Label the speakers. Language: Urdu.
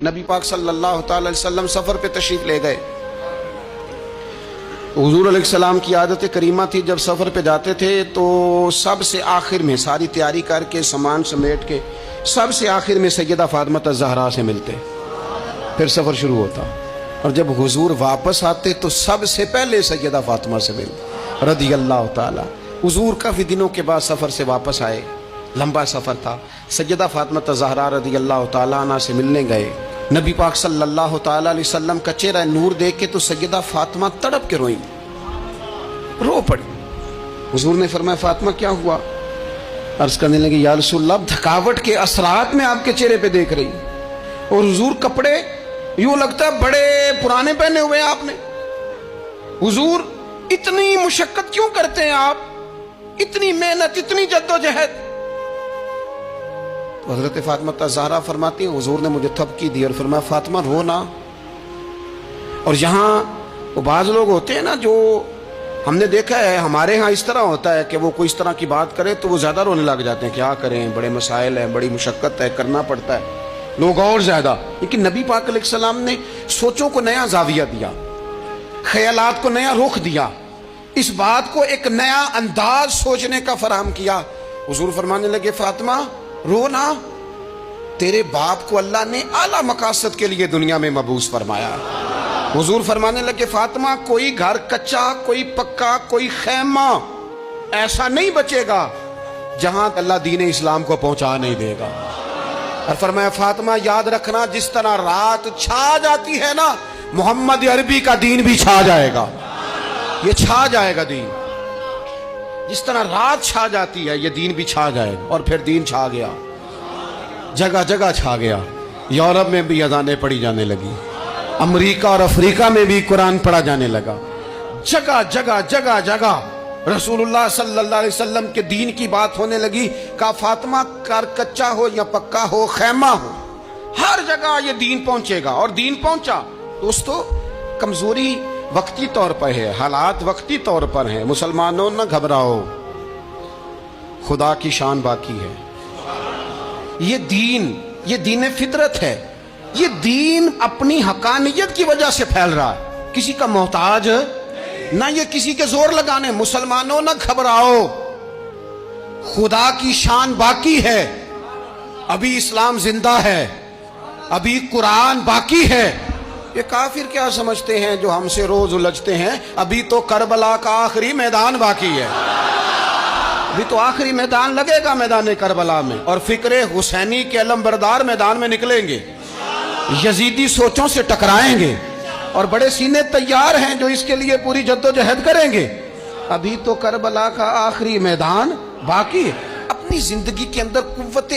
Speaker 1: نبی پاک صلی اللہ تعالی وسلم سفر پہ تشریف لے گئے۔ حضور علیہ السلام کی عادت کریمہ تھی، جب سفر پہ جاتے تھے تو سب سے آخر میں ساری تیاری کر کے سامان سمیٹ کے سب سے آخر میں سیدہ فاطمہ الزہرا سے ملتے، پھر سفر شروع ہوتا، اور جب حضور واپس آتے تو سب سے پہلے سیدہ فاطمہ سے ملتے رضی اللہ تعالی۔ حضور کافی دنوں کے بعد سفر سے واپس آئے، لمبا سفر تھا، سیدہ فاطمہ الزہرا رضی اللہ تعالیٰ عنہ سے ملنے گئے۔ نبی پاک صلی اللہ تعالیٰ علیہ وسلم کا چہرہ نور دیکھ کے تو سیدہ فاطمہ تڑپ کے روئیں، رو پڑی۔ حضور نے فرمایا فاطمہ کیا ہوا؟ عرض کرنے لگی یا رسول اللہ، تھکاوٹ کے اثرات میں آپ کے چہرے پہ دیکھ رہی، اور حضور کپڑے یوں لگتا ہے بڑے پرانے پہنے ہوئے ہیں آپ نے، حضور اتنی مشقت کیوں کرتے ہیں آپ، اتنی محنت، اتنی جدوجہد؟ حضرت فاطمہ الزہرا فرماتی ہیں حضور نے مجھے تھپکی دی اور فرمایا فاطمہ رو نا۔ اور یہاں وہ بعض لوگ ہوتے ہیں نا، جو ہم نے دیکھا ہے ہمارے ہاں اس طرح ہوتا ہے کہ وہ کوئی اس طرح کی بات کرے تو وہ زیادہ رونے لگ جاتے ہیں، کیا کریں، بڑے مسائل ہیں، بڑی مشقت ہے، کرنا پڑتا ہے، لوگ اور زیادہ۔ لیکن نبی پاک علیہ السلام نے سوچوں کو نیا زاویہ دیا، خیالات کو نیا رخ دیا، اس بات کو ایک نیا انداز سوچنے کا فراہم کیا۔ حضور فرمانے لگے فاطمہ رو نا، تیرے باپ کو اللہ نے اعلیٰ مقاصد کے لیے دنیا میں مبعوث فرمایا۔ حضور فرمانے لگے فاطمہ کوئی گھر کچا، کوئی پکا، کوئی خیمہ ایسا نہیں بچے گا جہاں اللہ دین اسلام کو پہنچا نہیں دے گا۔ اور فرمایا فاطمہ یاد رکھنا، جس طرح رات چھا جاتی ہے نا، محمد عربی کا دین بھی چھا جائے گا، یہ چھا جائے گا دین، جس طرح رات چھا جاتی ہے یہ دین بھی چھا جائے گا۔ اور پھر دین چھا گیا، جگہ جگہ چھا گیا، یورپ میں بھی اذانیں پڑھی جانے لگی، امریکہ اور افریقہ میں بھی قرآن پڑھا جانے لگا، جگہ جگہ جگہ جگہ رسول اللہ صلی اللہ علیہ وسلم کے دین کی بات ہونے لگی۔ کہا فاطمہ کر کچا ہو یا پکا ہو، خیمہ ہو، ہر جگہ یہ دین پہنچے گا، اور دین پہنچا۔ دوستو کمزوری وقتی طور پر ہے، حالات وقتی طور پر ہیں، مسلمانوں نہ گھبراؤ، خدا کی شان باقی ہے۔ یہ دین فطرت ہے، یہ دین اپنی حقانیت کی وجہ سے پھیل رہا ہے، کسی کا محتاج نہ یہ کسی کے زور لگانے۔ مسلمانوں نہ گھبراؤ، خدا کی شان باقی ہے، ابھی اسلام زندہ ہے، ابھی قرآن باقی ہے۔ یہ کافر کیا سمجھتے ہیں جو ہم سے روز الجھتے ہیں، ابھی تو کربلا کا آخری میدان باقی ہے، ابھی تو آخری میدان لگے گا میدان کربلا میں، اور فکر حسینی کے علمبردار میدان میں نکلیں گے، یزیدی سوچوں سے ٹکرائیں گے، اور بڑے سینے تیار ہیں جو اس کے لیے پوری جدوجہد کریں گے۔ ابھی تو کربلا کا آخری میدان باقی ہے۔ اپنی زندگی کے اندر قوت